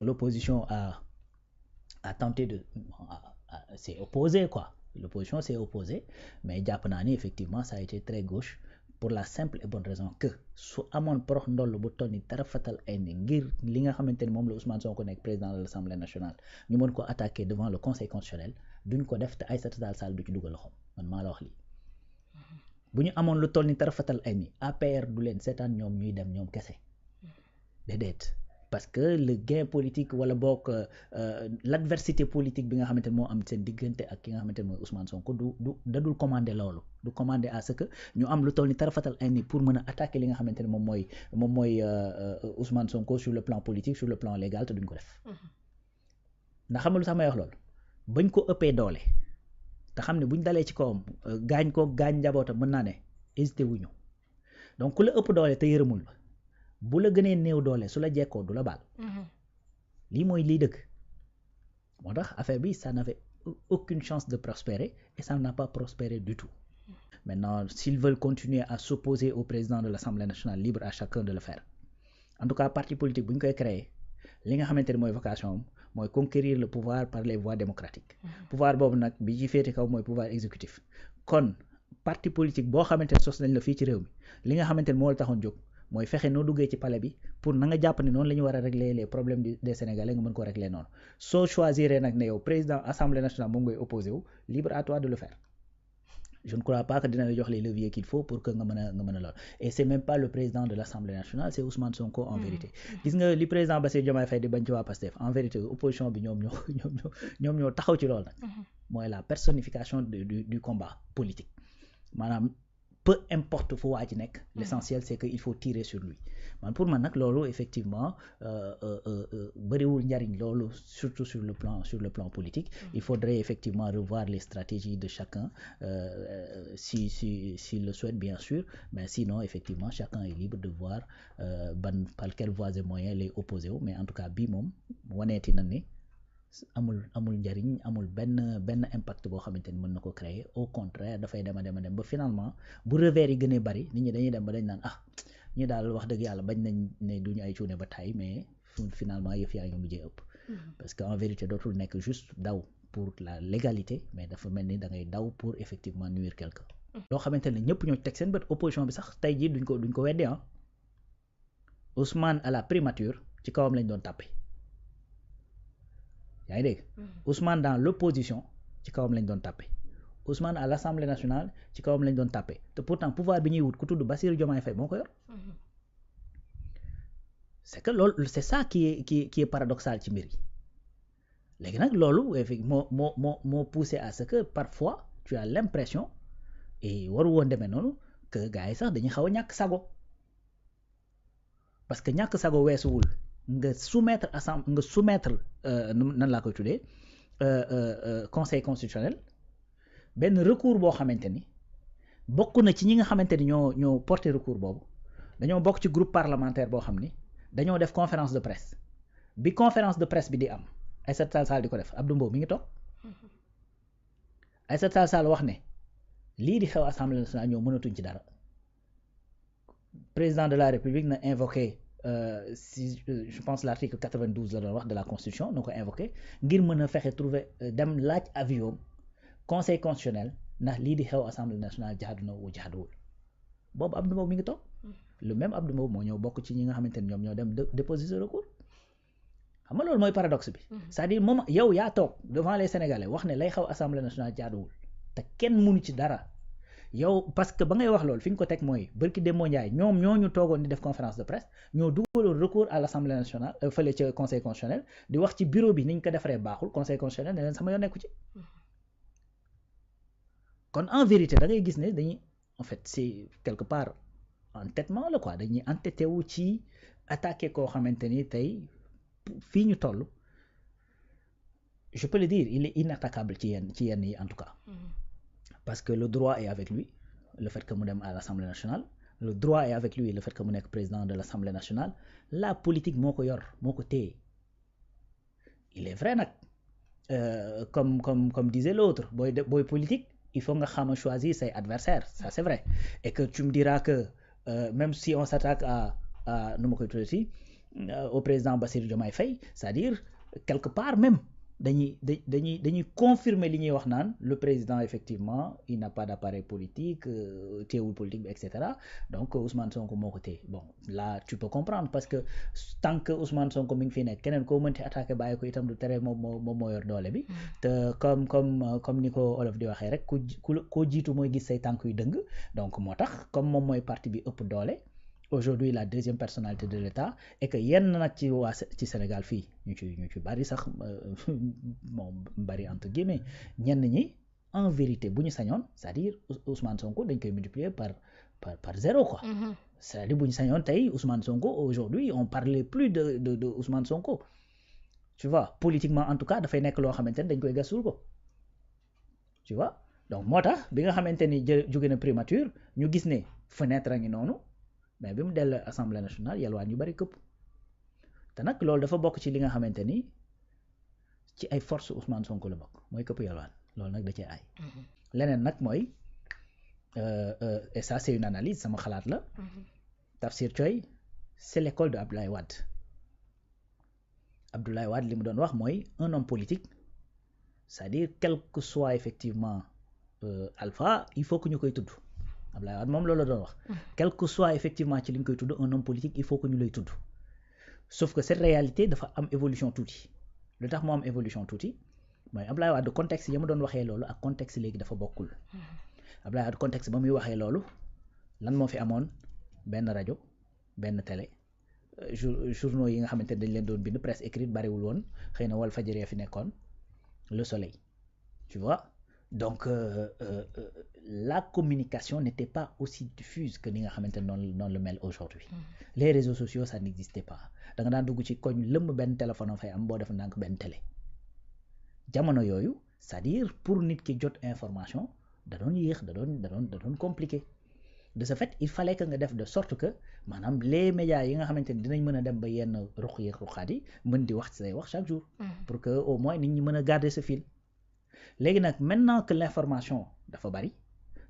l'opposition a tenté de s'est opposé quoi. L'opposition s'est opposée, mais jàpp naa ni effectivement ça a été très gauche pour la simple et bonne raison que su amoon porox ndoll bu toll ni dara fatal ay ni ngir li nga xamante ni moom la Ousmane Sonko nekk président de l'Assemblée nationale ñu mën ko attaquer devant le Conseil constitutionnel duñ ko def te Aïssata Tall Sall du ci dugal loxoom man maa la wax lii bu ñu amoon lu toll ni dara fatal ay ni APR du leen seetaan ñoom ñuy dem ñoom kese déedéet parce que le gain politique wala boog l'adversité politique bi nga xamante ne moo am seen diggante ak ki nga xamante ne mooy Ousmane Sonko dadul commander loolu du commander à ce que ñu am lu toll ni tarafatal ay ni pour mën a attaquer li nga xamante ne moom mooy Ousmane Sonko sur le plan politique sur le plan légal te duñ ko def ndax xam nga lu tax may wax loolu bañ ko ëppee doole te xam ne buñ dalee ci kawam gaañ ko gaañ njabootam mën naa ne hésité wuñu donc ku la ëpp doole te yërëmul ba bu la gënee néew doole su la jekkoo du la baal lii mooy lii dëgg moo tax affaire bi ça n'avait aucune chance de prospérer et ça n'a pas prospéré du tout maintenant s'ils veulent continuer à s'opposer au président de l'Assemblée nationale libre à chacun de le faire en tout cas parti politique bu ñu koy créer li nga xamante ne mooy vocation am mooy conquérir le pouvoir par les voies démocratiques pouvoir boobu nag bi ci féete kaw mooy pouvoir exécutif kon parti politique boo xamante ne sos nañ la fii ci réew mi li nga xamante ne moo la taxoon jóg mooy fexe noo duggee ci palais bi pour na nga jàpp ne noonu la ñu war a régler les problèmes des Sénégalais nga mën ko régler noonu soo choisir nag ne yow président assemblée nationale moom ngay opposé wu libre à toi de le faire je ne crois pas que dina la jox les leviers qu'il faut pour que nga mën a lool et c'est même pas le président de l'Assemblée nationale c'est Ousmane Sonko en vérité gis nga li président Bassirou Diomaye Faye di bañ ci waa Pastef en vérité opposition bi ñoom ñoo taxaw ci loolu nag mooy la personnification du combat politique maanaam peu importe fu waa ci nekk l'essentiel c'est que il faut tirer sur lui man pour man nag loolu effectivement bëriwul njariñ loolu surtout sur le plan politique il faudrait effectivement revoir les stratégies de chacun s'il le souhaite bien sûr mais sinon effectivement chacun est libre de voir par quelles voies et moyens lay opposé wu mais en tout cas bii moom waneeti na ni amul njariñ amul benn impact boo xamante ni mën na ko créer au contraire dafay dem ba finalement bu revers yi gënee bari nit ñi dañuy dem ba dañ naan ñi daal wax dëgg yàlla bañ nañ ne duñu ay cuune ba tay mais finalement yëf yaa ngi mujjee ëpp parce que en vérité dootul nekk juste daw pour la légalité mais dafa mel ni da ngay daw pour effectivement nuire quelqu'un loo xamante ne ñëpp ñoo teg seen bët opposition bi sax tey jii duñ ko weddi Ousmane à la primature ci kawam lañ doon tàppe yaa ngi dégg Ousmane dans l'opposition ci kawam lañ doon tàppe Ousmane à l'Assemblée nationale ci kawam lañ doon tàppe te pourtant pouvoir bi ñuy wut ku tudd Bassirou Diomaye Faye moo ko yor c'est que loolu c'est ça qui est paradoxal ci mbir yi léegi nag loolu moo poussé à ce que parfois tu as l'impression et waru woon demee noonu que gars yi sax dañuy xaw a ñàkk sago parce que ñàkk sago weesuwul nga soumettre nan laa koy tuddee conseil constitutionnel benn recours boo xamante ni bokk na ci ñi nga xamante ni ñoo porter recours boobu dañoo bokk ci groupe parlementaire boo xam ni dañoo def conférence de presse bi conférence de presse bi di am Aïssata Tall Sall di ko def Abdou Mbow mi ngi toog Aïssata Tall Sall wax ne lii di xew assemblée nationale ñoo mënatuñ ci dara président de la république na invoqué je pense l'article 92 la doon wax de la constitution na ko invoqué ngir mën a fexe trouver dem laaj avis conseil constitutionnel ndax lii di xew assemblée nationale jaadu na wu jaaduwul boobu Abdou Mbow mi ngi toog le même Abdou Mbow moo ñëw bokk ci ñi nga xamante ne ñoom ñoo dem déposer ce recours xam nga loolu mooy paradoxe bi c'est-à-dire moom yow yaa toog devant les Sénégalais wax ne lay xew assemblée nationale jaaduwul te kenn mënu ci dara yow parce que ba ngay wax loolu fi ñu ko teg mooy bërki Demba Ndiaye ñoom ñoo ñu toogoon di def conférence de presse ñoo dugaloon recours à l'Assemblée nationale fële ca conseil constitutionnel di wax ci bureau bi ni ñu ko defaree baaxul conseil constitutionnel ne leen sama yoon nekku ci kon en vérité da ngay gis ne dañuy en fait c'est quelque part entêtement la quoi dañuy entêté wu ci attaquer koo xamante ni tey fii ñu toll je peux le dire il est inattaquable ci yenn yi en tout cas parce que le droit est avec lui le fait que mu dem à l'Assemblée nationale le droit est avec lui le fait que mu nekk président de l'Assemblée nationale la politique moo ko yor moo ko téye il est vrai nag comme disait l'autre booy politique il faut nga xam a choisir ses adversaires ça c'est vrai et que tu me diras que même si on s'attaque à nu ma koy tuddee au président Bassirou Diomaye Faye, c'est-à-dire quelque part même dañuy confirmer li ñuy wax naan le président effectivement il n'a pas d'appareil politique téewul politique bi et cetera donc Ousmane Sonko moo ko téye bon là tu peux comprendre parce que tant que Ousmane Sonko mi ngi fi nekk keneen koo mënti attaqué bàyyi ko itam du tere moom moo yor doole bi te comme ni ko olof di waxee rek koo jiitu mooy gis say tànk yu dëng donc moo tax comme moom mooy parti bi ëpp doole aujourd'hui la deuxième personnalité de l'État et que yenn nag ci Sénégal fii ñu ci bari sax bon bari entre guillemets ñenn ñi en vérité bu ñu sañoon c'est-à-dire Ousmane Sonko dañ koy multiplier par zéro quoi. C'est-à-dire bu ñu sañoon tey Ousmane Sonko aujourd'hui on parlait plus de Ousmane Sonko tu vois politiquement en tout cas dafay nekk loo xamante ne dañ koy gasul ko tu vois donc moo tax bi nga xamante ni jóge na primature ñu gis ne fenêtre a ngi noonu mais bi mu dellu assemblée nationale yalwaan yu bari këpp te nag loolu dafa bokk ci li nga xamante ni ci ay force Ousmane Sonko la bokk mooy këpp yalwaan loolu nag da cee ay leneen nag mooy et ça c'est une analyse sama xalaat la Tafsir Thioye c'est l'école de Abdoulaye Wade li mu doon wax mooy un homme politique c'est-à-dire quel que soit effectivement alpha il faut que ñu koy tudd Abdoulaye Wade moom loolu la doon wax quel que soit effectivement ci li ñu koy tudd un homme politique il faut que ñu lay tudd sauf que cette réalité dafa am évolution tuuti lu tax mu am évolution tuuti mooy Abdoulaye Wade contexte yi mu doon waxee loolu ak contexte léegi dafa bokkul Abdoulaye Wade contexte ba muy waxee loolu lan moo fi amoon benn rajo benn télé journaux yi nga xamante ne dañ leen doon bind presse écrite bariwul woon xëy na Walfadjri fi nekkoon Le Soleil tu vois donc la communication n'était pas aussi diffuse que ni nga xamante ne noonu la mel aujourd'hui les réseaux sociaux ça n'existait pas da nga daan dugg ci koñ lëmm benn téléphone a fay am boo def ndànk benn télé jamono yooyu c'est-à-dire pour nit ki jot information da doon yéex da doon compliqué de ce fait il fallait que nga def de sorte que maanaam les médias yi nga xamante ni dinañ mën a dem ba yenn ruq yeeg ruqaat yi mën di wax say wax chaque jour pour que au moins nit ñi mën a garder ce fil léegi nag maintenant que l'information dafa bari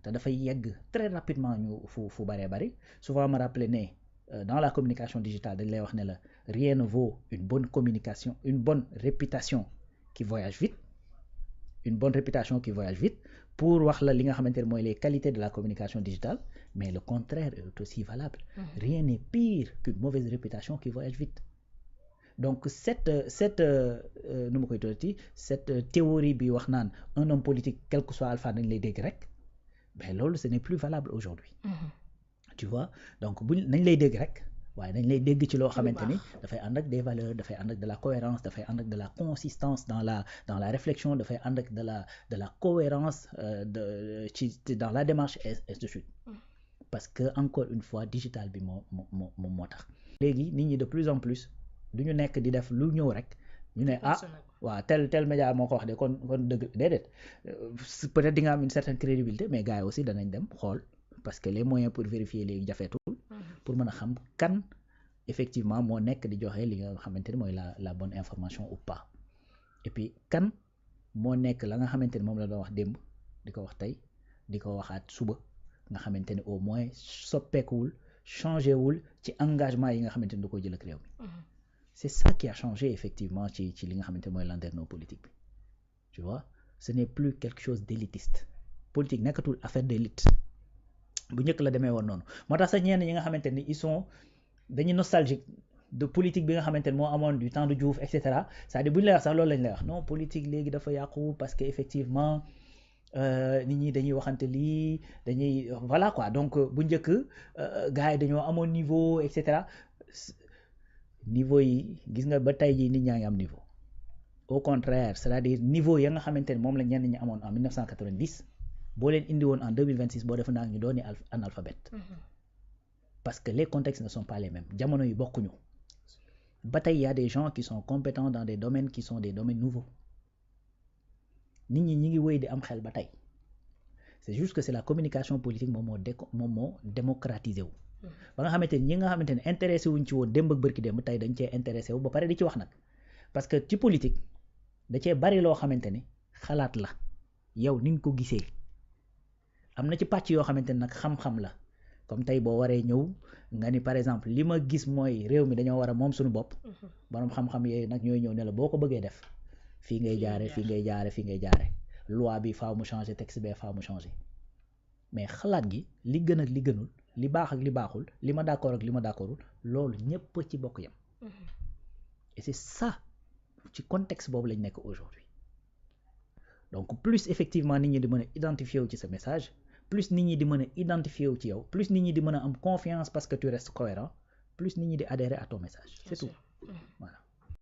te dafay yegg très rapidement ñu fu baree bari souvent ma rappelé ne dans la communication digitale dañ lay wax ne la rien ne vaut une bonne communication une bonne réputation qui voyage vite pour wax la li nga xamante ne mooy les qualités de la communication digitale mais le contraire est aussi valable rien n'est pire qu'une mauvaise réputation qui voyage vite donc cette nu ma koy tuddati cette théorie bi wax naan un homme politique quel que soit alpha dañ lay dégg rek ben loolu ce n'est plus valable aujourd'hui tu vois donc nañ lay dégg rek waaye dañ lay dégg ci loo xamante ni dafay ànd ak des valeurs dafay ànd ak de la cohérence dafay ànd ak de la consistance dans la réflexion dafay ànd ak de la cohérence dans la démarche et ainsi de suite parce que encore une fois digital bi moo tax léegi nit ñi de plus en plus du ñu nekk di def lu ñëw rek ñu ne waaw tel média moo ko wax de kon dëgg déedéet peut-être di nga am une certaine crédibilité mais gars yi aussi danañ dem xool parce que les moyens pour vérifier léegi jafeetul pour mën a xam kan effectivement moo nekk di joxe li nga xamante ni mooy la bonne information ou pas et puis kan moo nekk la nga xamante ni moom la doon wax démb di ko wax tey di ko waxaat suba nga xamante ni au moins soppeekuwul changé wul ci engagement yi nga xamante ni du ko jël ak réew mi c'est ça qui a changé effectivement ci li nga xamante ni mooy landerneau politique bi tu vois ce n'est plus quelque chose d'élitiste politique nekkatul affaire d'élite bu njëkk la demee woon noonu moo tax sax ñenn ñi nga xamante ni ils sont dañuy nostalgique de politique bi nga xamante ni moo amoon du temps de Diouf et cetera c'est-à-dire bu ñu lay wax sax loolu lañ lay wax non politique léegi dafa yàqu parce que effectivement nit ñi dañuy waxante lii dañuy voilà quoi donc bu njëkk gars yi dañoo amoon niveau et cetera niveau yi gis nga ba tey jii nit ñaa ngi am niveau au contraire c'est-à-dire niveau ya nga xamante ni moom la ñenn ñi amoon en 1990 boo leen indi woon en 2026 boo def naa ñu dooni analphabète parce que les contextes ne sont pas les mêmes jamono yi bokkuñu ba tey y a des gens qui sont compétents dans des domaines qui sont des domaines nouveaux nit ñi ngi wéy di am xel ba tey c'est juste que c'est la communication politique moom moo démocratisé wu ba nga xamante ni ñi nga xamante ne intéressé wuñ ci woon démb ak bërki démb tey dañ cee intéressé wu ba pare di ci wax nag parce que ci politique da cee bari loo xamante ni xalaat la yow ni nga ko gisee am na ci pàcc yoo xamante ne nag xam-xam la comme tey boo waree ñëw nga ni par exemple li ma gis mooy réew mi dañoo war a moom suñu bopp borom xam-xam yooyu nag ñooy ñëw ne la boo ko bëggee def fii ngay jaare fii ngay jaare fii ngay jaare loi bi faaw mu changer texte bee faaw mu changer mais xalaat gi li gën ak li gënul li baax ak li baaxul li ma d'accord ak li ma d'accordul loolu ñëpp ci bokk yam et c'est ça ci contexte boobu lañ nekk aujourd'hui donc plus effectivement nit ñi di mën a identifier wu ci sa message plus nit ñi di mën a identifier wu ci yow plus nit ñi di mën a am confiance parce que tu restes cohérent plus nit ñi di adhérer à ton message c'est tout voilà